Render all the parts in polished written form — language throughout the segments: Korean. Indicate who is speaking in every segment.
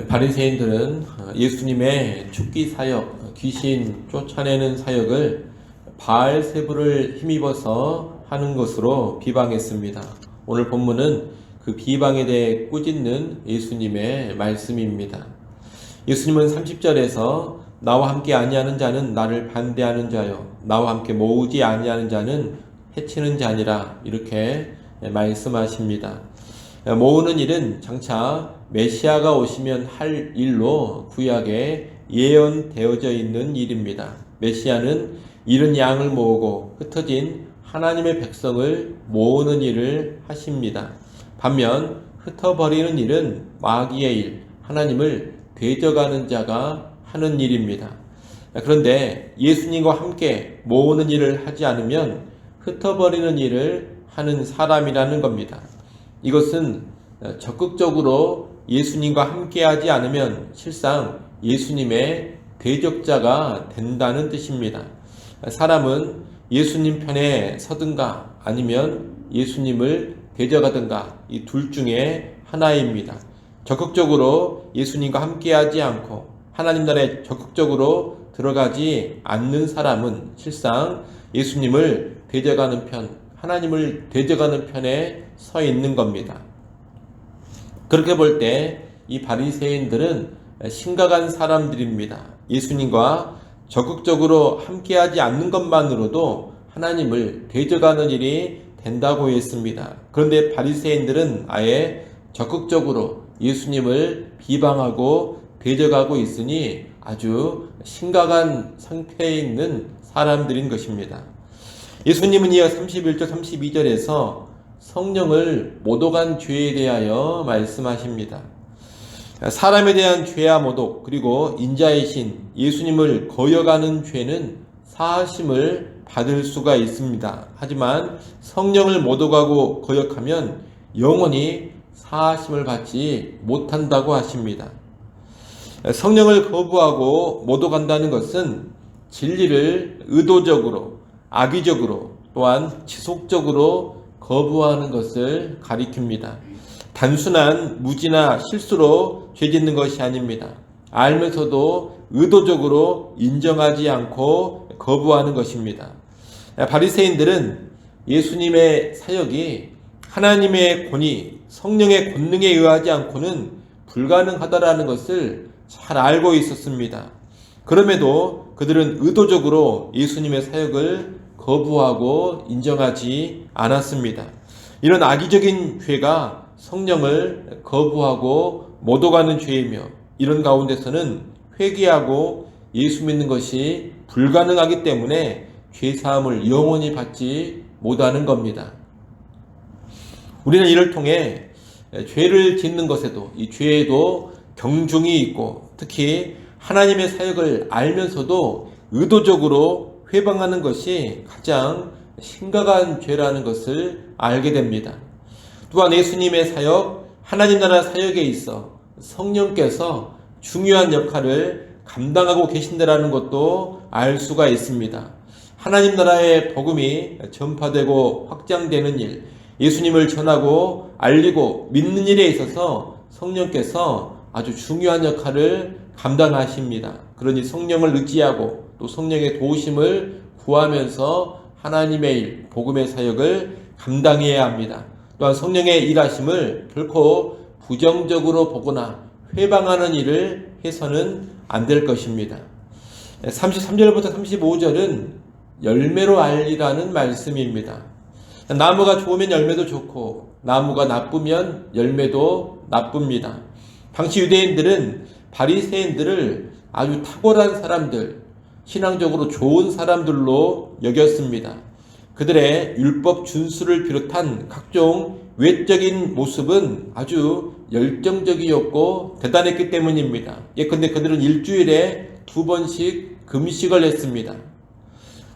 Speaker 1: 바리새인들은 예수님의 죽기 사역, 귀신 쫓아내는 사역을 바알세불을 힘입어서 하는 것으로 비방했습니다. 오늘 본문은 그 비방에 대해 꾸짖는 예수님의 말씀입니다. 예수님은 30절에서 나와 함께 아니하는 자는 나를 반대하는 자요, 나와 함께 모으지 아니하는 자는 해치는 자니라, 이렇게 말씀하십니다. 모으는 일은 장차 메시아가 오시면 할 일로 구약에 예언되어져 있는 일입니다. 메시아는 잃은 양을 모으고 흩어진 하나님의 백성을 모으는 일을 하십니다. 반면 흩어버리는 일은 마귀의 일, 하나님을 되져가는 자가 하는 일입니다. 그런데 예수님과 함께 모으는 일을 하지 않으면 흩어버리는 일을 하는 사람이라는 겁니다. 이것은 적극적으로 예수님과 함께하지 않으면 실상 예수님의 대적자가 된다는 뜻입니다. 사람은 예수님 편에 서든가 아니면 예수님을 대적하든가 이 둘 중에 하나입니다. 적극적으로 예수님과 함께하지 않고 하나님 나라에 적극적으로 들어가지 않는 사람은 실상 예수님을 대적하는 편, 하나님을 대적하는 편에 서 있는 겁니다. 그렇게 볼 때 이 바리새인들은 심각한 사람들입니다. 예수님과 적극적으로 함께하지 않는 것만으로도 하나님을 대적하는 일이 된다고 했습니다. 그런데 바리새인들은 아예 적극적으로 예수님을 비방하고 대적하고 있으니 아주 심각한 상태에 있는 사람들인 것입니다. 예수님은 이어 31절 32절에서 성령을 모독한 죄에 대하여 말씀하십니다. 사람에 대한 죄와 모독, 그리고 인자이신 예수님을 거역하는 죄는 사하심을 받을 수가 있습니다. 하지만 성령을 모독하고 거역하면 영원히 사하심을 받지 못한다고 하십니다. 성령을 거부하고 모독한다는 것은 진리를 의도적으로, 악의적으로, 또한 지속적으로 거부하는 것을 가리킵니다. 단순한 무지나 실수로 죄짓는 것이 아닙니다. 알면서도 의도적으로 인정하지 않고 거부하는 것입니다. 바리새인들은 예수님의 사역이 하나님의 권위, 성령의 권능에 의하지 않고는 불가능하다라는 것을 잘 알고 있었습니다. 그럼에도 그들은 의도적으로 예수님의 사역을 거부하고 인정하지 않았습니다. 이런 악의적인 죄가 성령을 거부하고 모독하는 죄이며 이런 가운데서는 회개하고 예수 믿는 것이 불가능하기 때문에 죄사함을 영원히 받지 못하는 겁니다. 우리는 이를 통해 죄를 짓는 것에도 이 죄에도 경중이 있고 특히 하나님의 사역을 알면서도 의도적으로 회방하는 것이 가장 심각한 죄라는 것을 알게 됩니다. 또한 예수님의 사역, 하나님 나라 사역에 있어 성령께서 중요한 역할을 감당하고 계신다라는 것도 알 수가 있습니다. 하나님 나라의 복음이 전파되고 확장되는 일, 예수님을 전하고 알리고 믿는 일에 있어서 성령께서 아주 중요한 역할을 감당하십니다. 그러니 성령을 의지하고 또 성령의 도우심을 구하면서 하나님의 일, 복음의 사역을 감당해야 합니다. 또한 성령의 일하심을 결코 부정적으로 보거나 회방하는 일을 해서는 안 될 것입니다. 33절부터 35절은 열매로 알리라는 말씀입니다. 나무가 좋으면 열매도 좋고 나무가 나쁘면 열매도 나쁩니다. 당시 유대인들은 바리새인들을 아주 탁월한 사람들, 신앙적으로 좋은 사람들로 여겼습니다. 그들의 율법 준수를 비롯한 각종 외적인 모습은 아주 열정적이었고 대단했기 때문입니다. 예컨대 그들은 일주일에 2번씩 금식을 했습니다.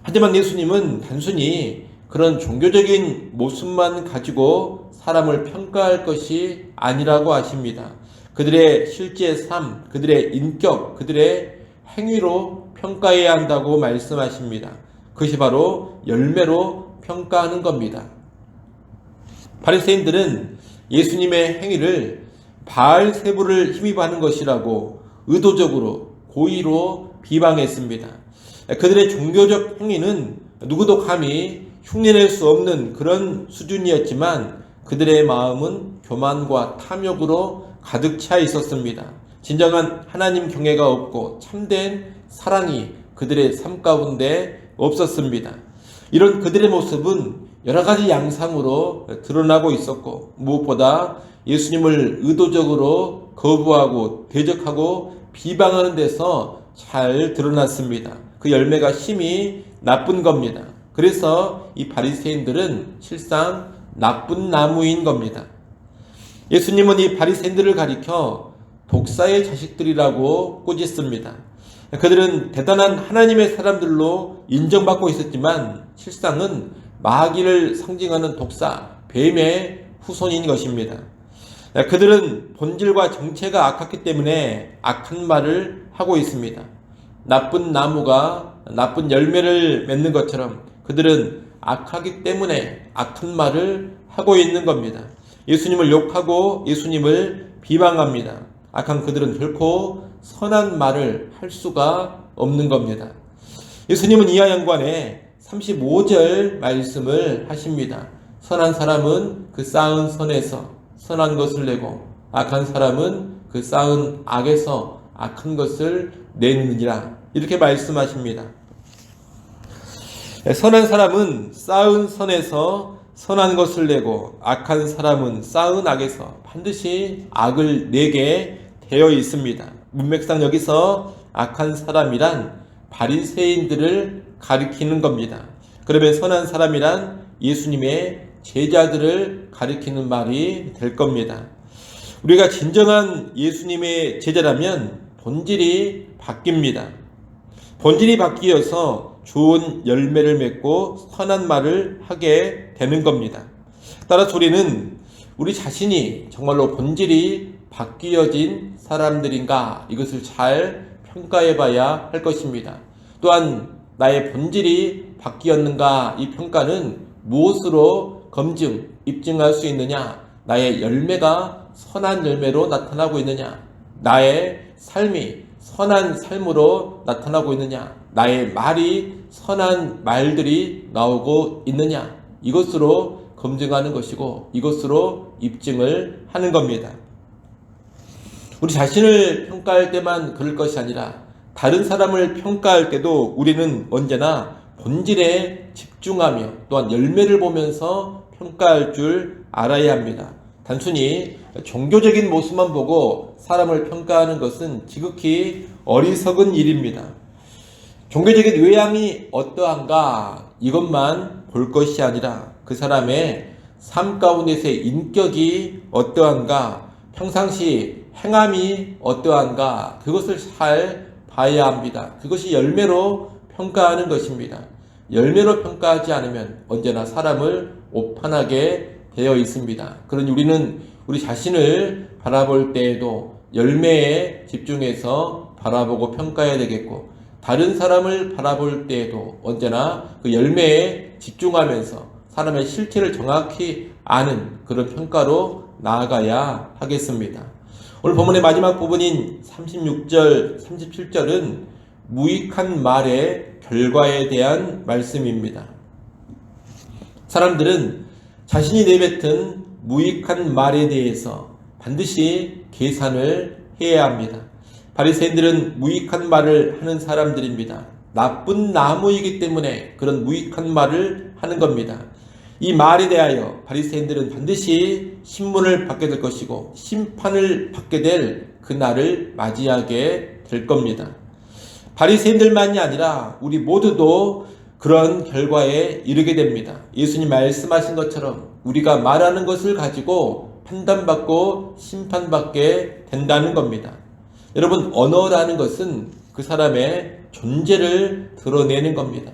Speaker 1: 하지만 예수님은 단순히 그런 종교적인 모습만 가지고 사람을 평가할 것이 아니라고 하십니다. 그들의 실제 삶, 그들의 인격, 그들의 행위로 평가해야 한다고 말씀하십니다. 그것이 바로 열매로 평가하는 겁니다. 바리새인들은 예수님의 행위를 바알세불을 힘입어하는 것이라고 의도적으로 고의로 비방했습니다. 그들의 종교적 행위는 누구도 감히 흉내낼 수 없는 그런 수준이었지만 그들의 마음은 교만과 탐욕으로 가득 차 있었습니다. 진정한 하나님 경외가 없고 참된 사랑이 그들의 삶 가운데 없었습니다. 이런 그들의 모습은 여러 가지 양상으로 드러나고 있었고 무엇보다 예수님을 의도적으로 거부하고 대적하고 비방하는 데서 잘 드러났습니다. 그 열매가 심히 나쁜 겁니다. 그래서 이 바리새인들은 실상 나쁜 나무인 겁니다. 예수님은 이 바리새인들을 가리켜 독사의 자식들이라고 꾸짖습니다. 그들은 대단한 하나님의 사람들로 인정받고 있었지만 실상은 마귀를 상징하는 독사, 뱀의 후손인 것입니다. 그들은 본질과 정체가 악했기 때문에 악한 말을 하고 있습니다. 나쁜 나무가 나쁜 열매를 맺는 것처럼 그들은 악하기 때문에 악한 말을 하고 있는 겁니다. 예수님을 욕하고 예수님을 비방합니다. 악한 그들은 결코 선한 말을 할 수가 없는 겁니다. 예수님은 이하 양관에 35절 말씀을 하십니다. 선한 사람은 그 쌓은 선에서 선한 것을 내고 악한 사람은 그 쌓은 악에서 악한 것을 내느니라. 이렇게 말씀하십니다. 선한 사람은 쌓은 선에서 선한 것을 내고 악한 사람은 쌓은 악에서 반드시 악을 내게 되어 있습니다. 문맥상 여기서 악한 사람이란 바리새인들을 가리키는 겁니다. 그러면 선한 사람이란 예수님의 제자들을 가리키는 말이 될 겁니다. 우리가 진정한 예수님의 제자라면 본질이 바뀝니다. 본질이 바뀌어서 좋은 열매를 맺고 선한 말을 하게 되는 겁니다. 따라서 우리는 우리 자신이 정말로 본질이 바뀌어진 사람들인가 이것을 잘 평가해 봐야 할 것입니다. 또한 나의 본질이 바뀌었는가 이 평가는 무엇으로 검증, 입증할 수 있느냐, 나의 열매가 선한 열매로 나타나고 있느냐, 나의 삶이 선한 삶으로 나타나고 있느냐, 나의 말이 선한 말들이 나오고 있느냐, 이것으로 검증하는 것이고 이것으로 입증을 하는 겁니다. 우리 자신을 평가할 때만 그럴 것이 아니라 다른 사람을 평가할 때도 우리는 언제나 본질에 집중하며 또한 열매를 보면서 평가할 줄 알아야 합니다. 단순히 종교적인 모습만 보고 사람을 평가하는 것은 지극히 어리석은 일입니다. 종교적인 외양이 어떠한가 이것만 볼 것이 아니라 그 사람의 삶 가운데서의 인격이 어떠한가, 평상시 행함이 어떠한가 그것을 잘 봐야 합니다. 그것이 열매로 평가하는 것입니다. 열매로 평가하지 않으면 언제나 사람을 오판하게 되어 있습니다. 그러니 우리는 우리 자신을 바라볼 때에도 열매에 집중해서 바라보고 평가해야 되겠고 다른 사람을 바라볼 때에도 언제나 그 열매에 집중하면서 사람의 실체를 정확히 아는 그런 평가로 나아가야 하겠습니다. 오늘 본문의 마지막 부분인 36절, 37절은 무익한 말의 결과에 대한 말씀입니다. 사람들은 자신이 내뱉은 무익한 말에 대해서 반드시 계산을 해야 합니다. 바리새인들은 무익한 말을 하는 사람들입니다. 나쁜 나무이기 때문에 그런 무익한 말을 하는 겁니다. 이 말에 대하여 바리새인들은 반드시 신문을 받게 될 것이고 심판을 받게 될 그날을 맞이하게 될 겁니다. 바리새인들만이 아니라 우리 모두도 그런 결과에 이르게 됩니다. 예수님 말씀하신 것처럼 우리가 말하는 것을 가지고 판단받고 심판받게 된다는 겁니다. 여러분, 언어라는 것은 그 사람의 존재를 드러내는 겁니다.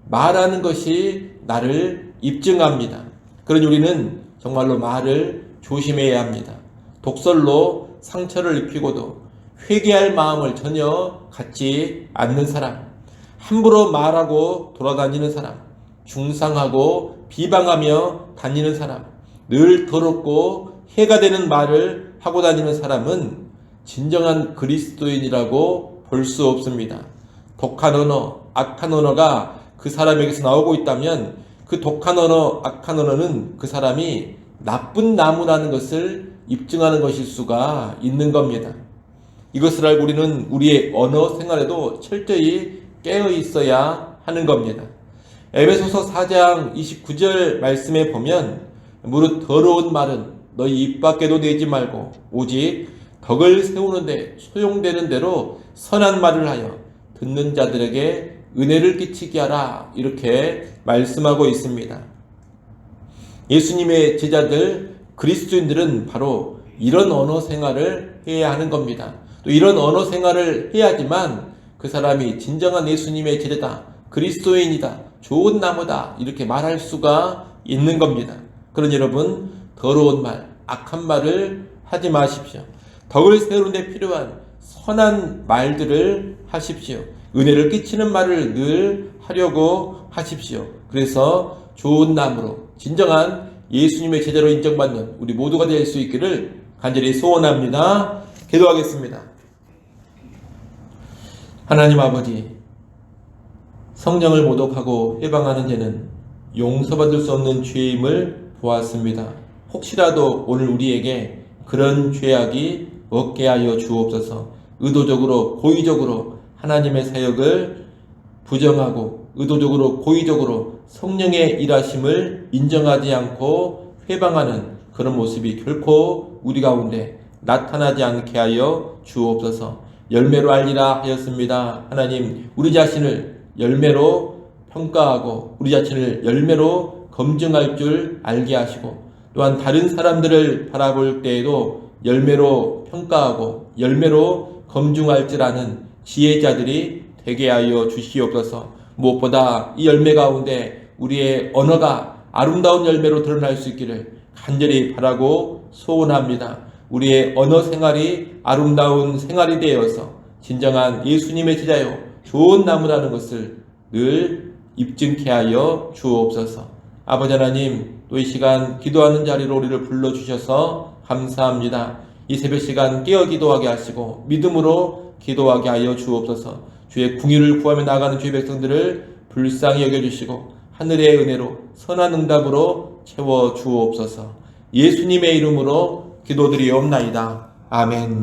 Speaker 1: 말하는 것이 나를 입증합니다. 그러니 우리는 정말로 말을 조심해야 합니다. 독설로 상처를 입히고도 회개할 마음을 전혀 갖지 않는 사람, 함부로 말하고 돌아다니는 사람, 중상하고 비방하며 다니는 사람, 늘 더럽고 해가 되는 말을 하고 다니는 사람은 진정한 그리스도인이라고 볼 수 없습니다. 독한 언어, 악한 언어가 그 사람에게서 나오고 있다면 그 독한 언어, 악한 언어는 그 사람이 나쁜 나무라는 것을 입증하는 것일 수가 있는 겁니다. 이것을 알고 우리는 우리의 언어 생활에도 철저히 깨어 있어야 하는 겁니다. 에베소서 4장 29절 말씀에 보면 무릇 더러운 말은 너희 입 밖에도 내지 말고 오직 덕을 세우는데 소용되는 대로 선한 말을 하여 듣는 자들에게 은혜를 끼치게 하라, 이렇게 말씀하고 있습니다. 예수님의 제자들, 그리스도인들은 바로 이런 언어 생활을 해야 하는 겁니다. 또 이런 언어 생활을 해야지만 그 사람이 진정한 예수님의 제자다, 그리스도인이다, 좋은 나무다, 이렇게 말할 수가 있는 겁니다. 그러니 여러분, 더러운 말, 악한 말을 하지 마십시오. 덕을 세우는 데 필요한 선한 말들을 하십시오. 은혜를 끼치는 말을 늘 하려고 하십시오. 그래서 좋은 나무로 진정한 예수님의 제자로 인정받는 우리 모두가 될 수 있기를 간절히 소원합니다. 기도하겠습니다. 하나님 아버지, 성령을 모독하고 해방하는 죄는 용서받을 수 없는 죄임을 보았습니다. 혹시라도 오늘 우리에게 그런 죄악이 없게 하여 주옵소서. 의도적으로 고의적으로 하나님의 사역을 부정하고 의도적으로 고의적으로 성령의 일하심을 인정하지 않고 회방하는 그런 모습이 결코 우리 가운데 나타나지 않게 하여 주옵소서. 열매로 알리라 하였습니다. 하나님, 우리 자신을 열매로 평가하고 우리 자신을 열매로 검증할 줄 알게 하시고, 또한 다른 사람들을 바라볼 때에도 열매로 평가하고 열매로 검증할 줄 아는 지혜자들이 되게 하여 주시옵소서. 무엇보다 이 열매 가운데 우리의 언어가 아름다운 열매로 드러날 수 있기를 간절히 바라고 소원합니다. 우리의 언어 생활이 아름다운 생활이 되어서 진정한 예수님의 제자요 좋은 나무라는 것을 늘 입증케 하여 주옵소서. 아버지 하나님, 또 이 시간 기도하는 자리로 우리를 불러주셔서 감사합니다. 이 새벽 시간 깨어 기도하게 하시고 믿음으로 기도하게 하여 주옵소서. 주의 궁유를 구하며 나아가는 주의 백성들을 불쌍히 여겨주시고 하늘의 은혜로 선한 응답으로 채워 주옵소서. 예수님의 이름으로 기도드리옵나이다. 아멘.